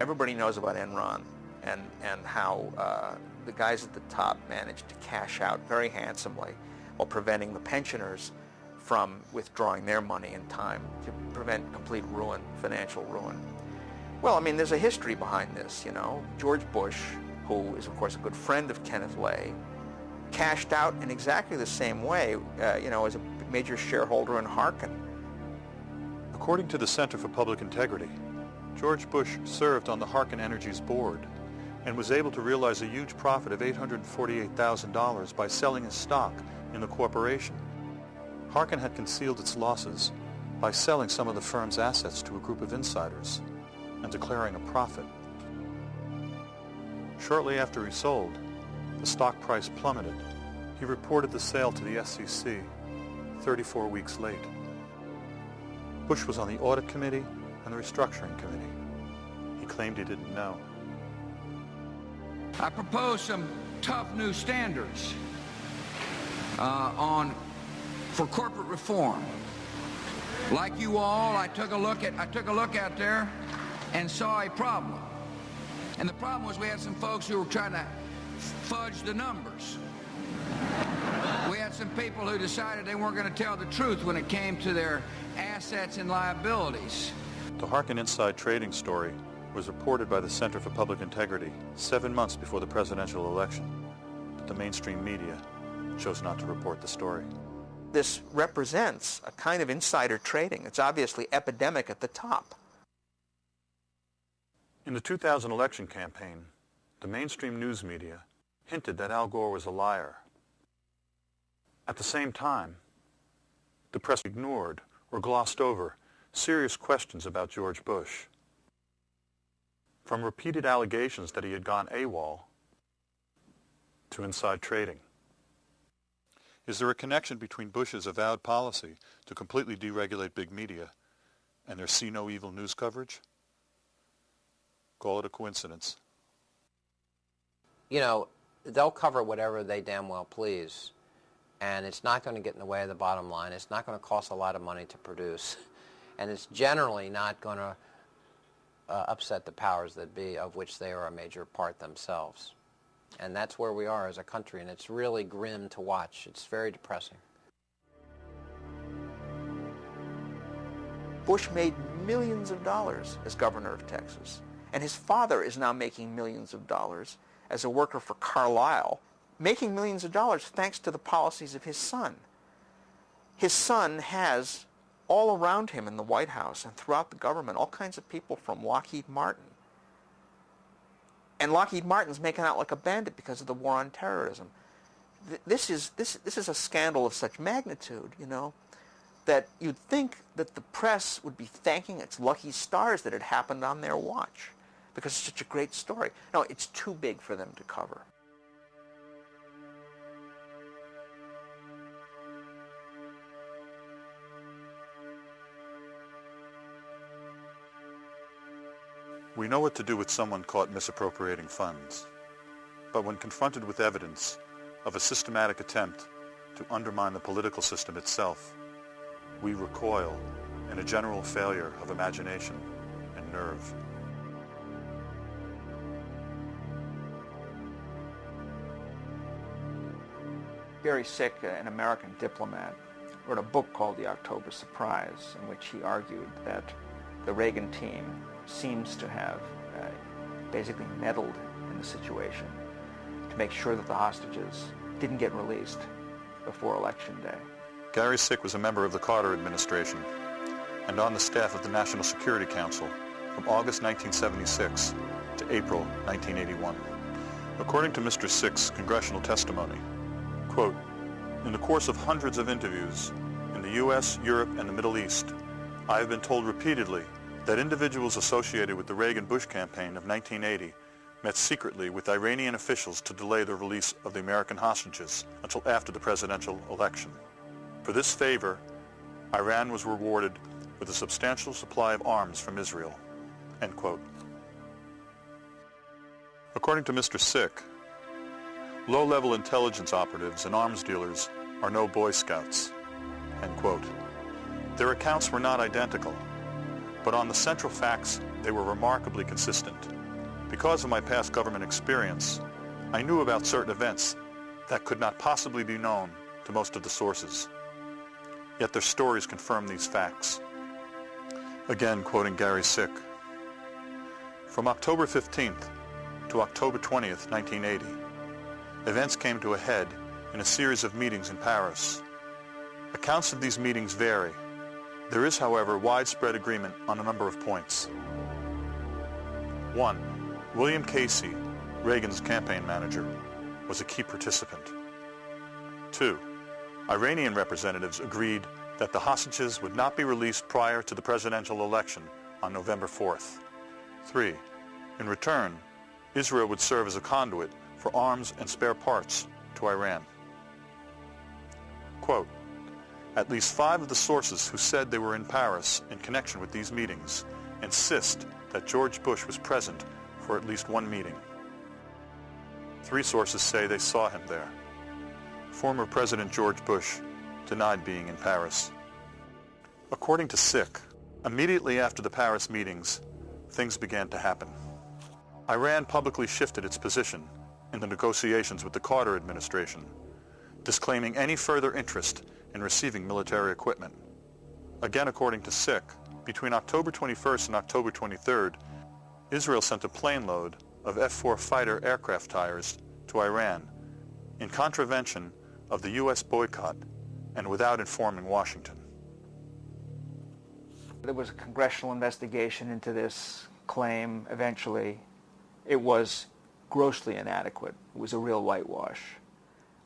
Everybody knows about Enron and how the guys at the top managed to cash out very handsomely while preventing the pensioners from withdrawing their money in time to prevent complete ruin, financial ruin. Well, I mean, there's a history behind this, you know. George Bush, who is, of course, a good friend of Kenneth Lay, cashed out in exactly the same way, as a major shareholder in Harkin. According to the Center for Public Integrity, George Bush served on the Harkin Energy's board and was able to realize a huge profit of $848,000 by selling his stock in the corporation. Harkin had concealed its losses by selling some of the firm's assets to a group of insiders and declaring a profit. Shortly after he sold, the stock price plummeted. He reported the sale to the SEC 34 weeks late. Bush was on the Audit Committee and the Restructuring Committee. He claimed he didn't know. I propose some tough new standards for corporate reform. Like you all, I took a look out there and saw a problem. And the problem was we had some folks who were trying to fudge the numbers. We had some people who decided they weren't going to tell the truth when it came to their assets and liabilities. The Harkin inside trading story was reported by the Center for Public Integrity 7 months before the presidential election, but the mainstream media chose not to report the story. This represents a kind of insider trading. It's obviously epidemic at the top. In the 2000 election campaign, the mainstream news media hinted that Al Gore was a liar. At the same time, the press ignored or glossed over serious questions about George Bush. From repeated allegations that he had gone AWOL to inside trading. Is there a connection between Bush's avowed policy to completely deregulate big media and their see no evil news coverage? Call it a coincidence. You know, they'll cover whatever they damn well please, and it's not going to get in the way of the bottom line. It's not going to cost a lot of money to produce, and it's generally not going to upset the powers that be, of which they are a major part themselves. And that's where we are as a country, and it's really grim to watch. It's very depressing. Bush made millions of dollars as governor of Texas, and his father is now making millions of dollars as a worker for Carlyle, making millions of dollars thanks to the policies of his son. His son has all around him in the White House and throughout the government all kinds of people from Lockheed Martin. And Lockheed Martin's making out like a bandit because of the war on terrorism. This is a scandal of such magnitude, you know, that you'd think that the press would be thanking its lucky stars that it happened on their watch because it's such a great story. No, it's too big for them to cover. We know what to do with someone caught misappropriating funds, but when confronted with evidence of a systematic attempt to undermine the political system itself, we recoil in a general failure of imagination and nerve. Gary Sick, an American diplomat, wrote a book called The October Surprise, in which he argued that the Reagan team seems to have basically meddled in the situation to make sure that the hostages didn't get released before Election Day. Gary Sick was a member of the Carter administration and on the staff of the National Security Council from August 1976 to April 1981. According to Mr. Sick's congressional testimony, quote, "In the course of hundreds of interviews in the U.S., Europe, and the Middle East, I have been told repeatedly that individuals associated with the Reagan-Bush campaign of 1980 met secretly with Iranian officials to delay the release of the American hostages until after the presidential election. For this favor, Iran was rewarded with a substantial supply of arms from Israel." End quote. According to Mr. Sick, low-level intelligence operatives and arms dealers are no Boy Scouts. End quote. Their accounts were not identical, but on the central facts, they were remarkably consistent. Because of my past government experience, I knew about certain events that could not possibly be known to most of the sources. Yet their stories confirm these facts. Again, quoting Gary Sick, "From October 15th to October 20th, 1980, events came to a head in a series of meetings in Paris. Accounts of these meetings vary. There is, however, widespread agreement on a number of points. 1. William Casey, Reagan's campaign manager, was a key participant. 2. Iranian representatives agreed that the hostages would not be released prior to the presidential election on November 4th. 3. In return, Israel would serve as a conduit for arms and spare parts to Iran." Quote, "At least 5 of the sources who said they were in Paris in connection with these meetings insist that George Bush was present for at least one meeting. 3 sources say they saw him there. Former President George Bush denied being in Paris." According to Sick, immediately after the Paris meetings, things began to happen. Iran publicly shifted its position in the negotiations with the Carter administration, disclaiming any further interest in receiving military equipment. Again, according to Sick, between October 21st and October 23rd, Israel sent a plane load of F-4 fighter aircraft tires to Iran in contravention of the U.S. boycott and without informing Washington. There was a congressional investigation into this claim eventually. It was grossly inadequate. It was a real whitewash.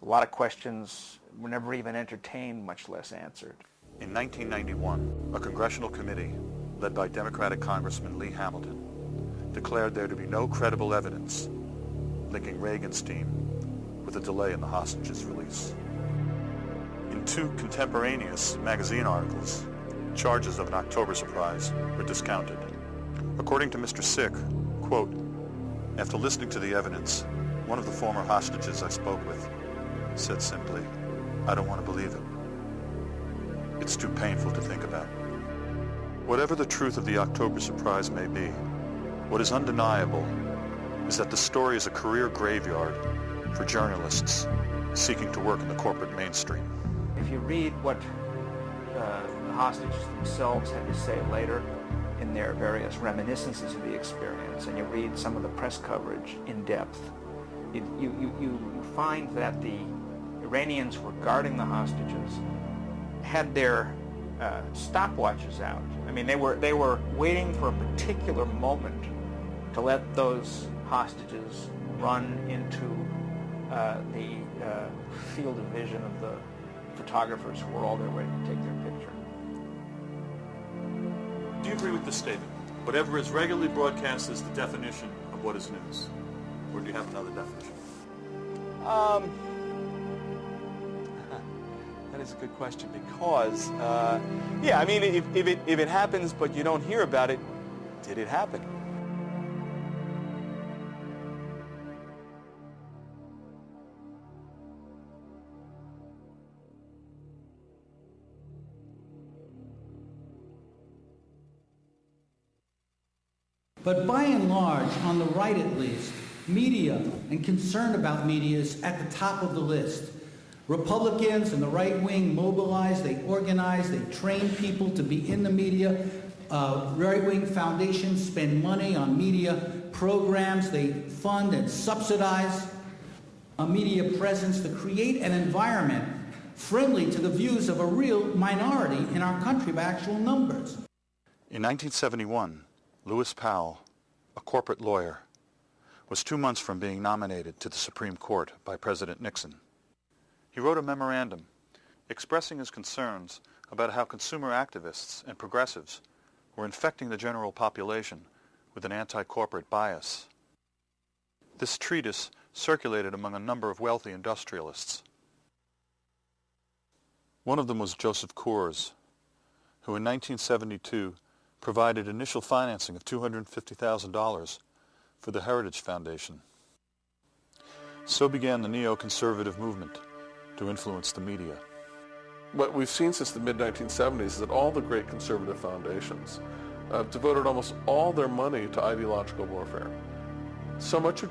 A lot of questions were never even entertained, much less answered. In 1991, a congressional committee, led by Democratic Congressman Lee Hamilton, declared there to be no credible evidence linking Reagan's team with a delay in the hostages' release. In 2 contemporaneous magazine articles, charges of an October surprise were discounted. According to Mr. Sick, quote, "After listening to the evidence, one of the former hostages I spoke with said simply, 'I don't want to believe it. It's too painful to think about.'" Whatever the truth of the October surprise may be, what is undeniable is that the story is a career graveyard for journalists seeking to work in the corporate mainstream. If you read what the hostages themselves had to say later in their various reminiscences of the experience, and you read some of the press coverage in depth, you find that the Iranians were guarding the hostages, had their stopwatches out. I mean, they were waiting for a particular moment to let those hostages run into the field of vision of the photographers who were all there ready to take their picture. Do you agree with this statement? Whatever is regularly broadcast is the definition of what is news. Or do you have another definition? That is a good question because, yeah, I mean, if it happens but you don't hear about it, did it happen? But by and large, on the right at least, media and concern about media is at the top of the list. Republicans and the right wing mobilize, they organize, they train people to be in the media. Right-wing foundations spend money on media programs. They fund and subsidize a media presence to create an environment friendly to the views of a real minority in our country by actual numbers. In 1971, Lewis Powell, a corporate lawyer, was 2 months from being nominated to the Supreme Court by President Nixon. He wrote a memorandum expressing his concerns about how consumer activists and progressives were infecting the general population with an anti-corporate bias. This treatise circulated among a number of wealthy industrialists. One of them was Joseph Coors, who in 1972 provided initial financing of $250,000 for the Heritage Foundation. So began the neoconservative movement to influence the media. What we've seen since the mid-1970s is that all the great conservative foundations devoted almost all their money to ideological warfare. so much of